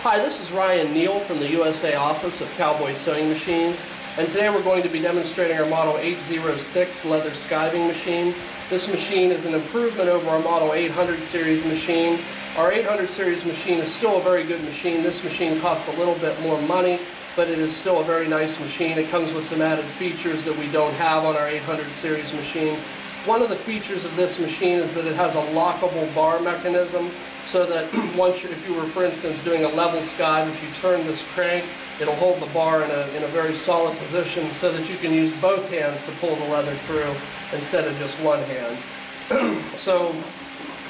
Hi, this is Ryan Neal from the USA office of Cowboy Sewing Machines, and today we're going to be demonstrating our Model 806 leather skiving machine. This machine is an improvement over our Model 800 series machine. Our 800 series machine is still a very good machine. This machine costs a little bit more money, but it is still a very nice machine. It comes with some added features that we don't have on our 800 series machine. One of the features of this machine is that it has a lockable bar mechanism, so that if you were, for instance, doing a level skive, if you turn this crank, it'll hold the bar in a very solid position so that you can use both hands to pull the leather through instead of just one hand. So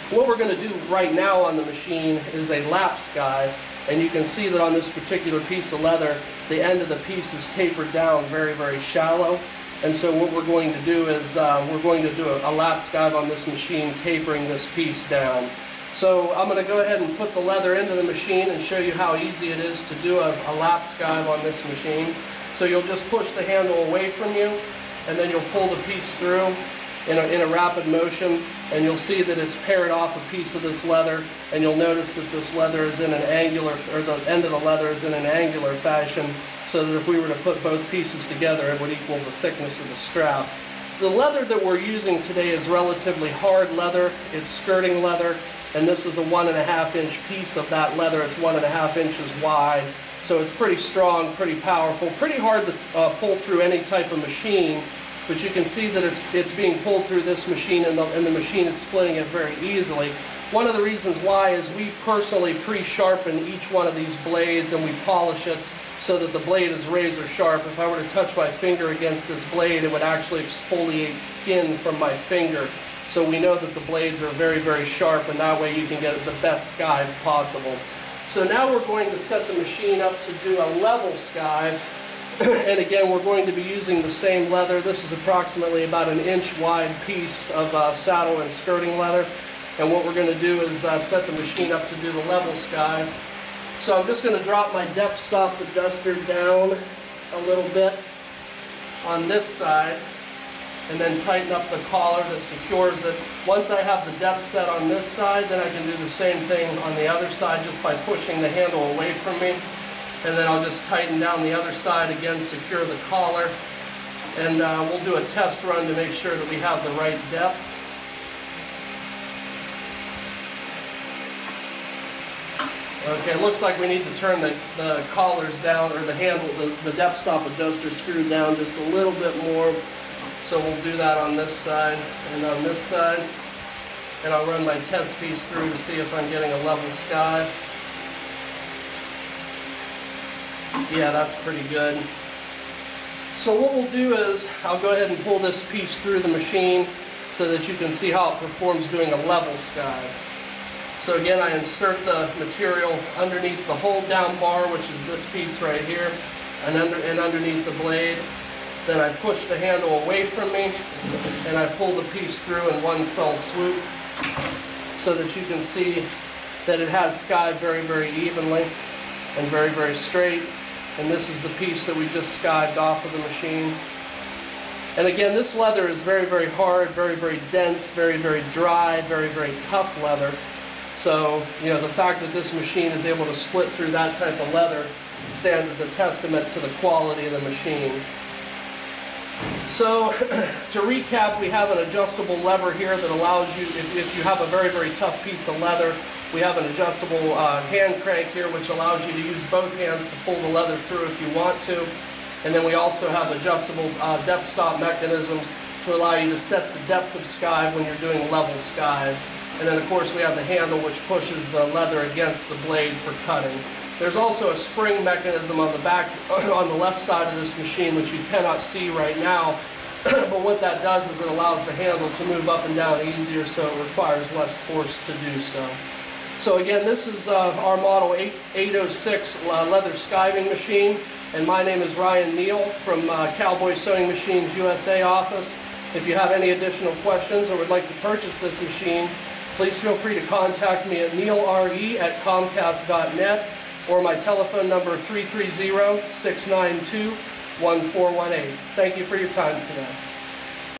what we're going to do right now on the machine is a lap skive, and you can see that on this particular piece of leather, the end of the piece is tapered down very, very shallow. And so what we're going to do is we're going to do a lap skive on this machine, tapering this piece down. So I'm going to go ahead and put the leather into the machine and show you how easy it is to do a lap skive on this machine. So you'll just push the handle away from you, and then you'll pull the piece through in a rapid motion, and you'll see that it's pared off a piece of this leather, and you'll notice that this leather is in an angular, or the end of the leather is in an angular fashion, so that if we were to put both pieces together, it would equal the thickness of the strap. The leather that we're using today is relatively hard leather. It's skirting leather, and this is a 1.5 inch piece of that leather. It's 1.5 inches wide, so it's pretty strong, pretty powerful, pretty hard to pull through any type of machine. But you can see that it's being pulled through this machine, and the machine is splitting it very easily. One of the reasons why is we personally pre-sharpen each one of these blades, and we polish it so that the blade is razor sharp. If I were to touch my finger against this blade, it would actually exfoliate skin from my finger. So we know that the blades are very, very sharp, and that way you can get the best skive possible. So now we're going to set the machine up to do a level skive. And again, we're going to be using the same leather. This is approximately about an inch wide piece of saddle and skirting leather. And what we're going to do is set the machine up to do the level skive. So I'm just going to drop my depth stop adjuster down a little bit on this side, and then tighten up the collar that secures it. Once I have the depth set on this side, then I can do the same thing on the other side just by pushing the handle away from me. And then I'll just tighten down the other side again, secure the collar, and we'll do a test run to make sure that we have the right depth. Okay, it looks like we need to turn the collars down, or the handle, the depth stop adjuster screwed down just a little bit more. So we'll do that on this side and on this side. And I'll run my test piece through to see if I'm getting a level skive. Yeah, that's pretty good. So what we'll do is I'll go ahead and pull this piece through the machine so that you can see how it performs doing a level skive. So again, I insert the material underneath the hold down bar, which is this piece right here, and underneath the blade. Then I push the handle away from me, and I pull the piece through in one fell swoop so that you can see that it has skived very, very evenly and very, very straight. And this is the piece that we just skived off of the machine. And again, this leather is very, very hard, very, very dense, very, very dry, very, very tough leather. So, you know, the fact that this machine is able to split through that type of leather stands as a testament to the quality of the machine. So, to recap, we have an adjustable lever here that allows you, if you have a very, very tough piece of leather, we have an adjustable hand crank here which allows you to use both hands to pull the leather through if you want to. And then we also have adjustable depth stop mechanisms to allow you to set the depth of skive when you're doing level skives. And then of course we have the handle which pushes the leather against the blade for cutting. There's also a spring mechanism on the back, on the left side of this machine, which you cannot see right now. But what that does is it allows the handle to move up and down easier, so it requires less force to do so. So again, this is our Model 806 leather skiving machine, and my name is Ryan Neal from Cowboy Sewing Machines USA office. If you have any additional questions or would like to purchase this machine, please feel free to contact me at neilre@comcast.net, or my telephone number 330-692-1418. Thank you for your time today.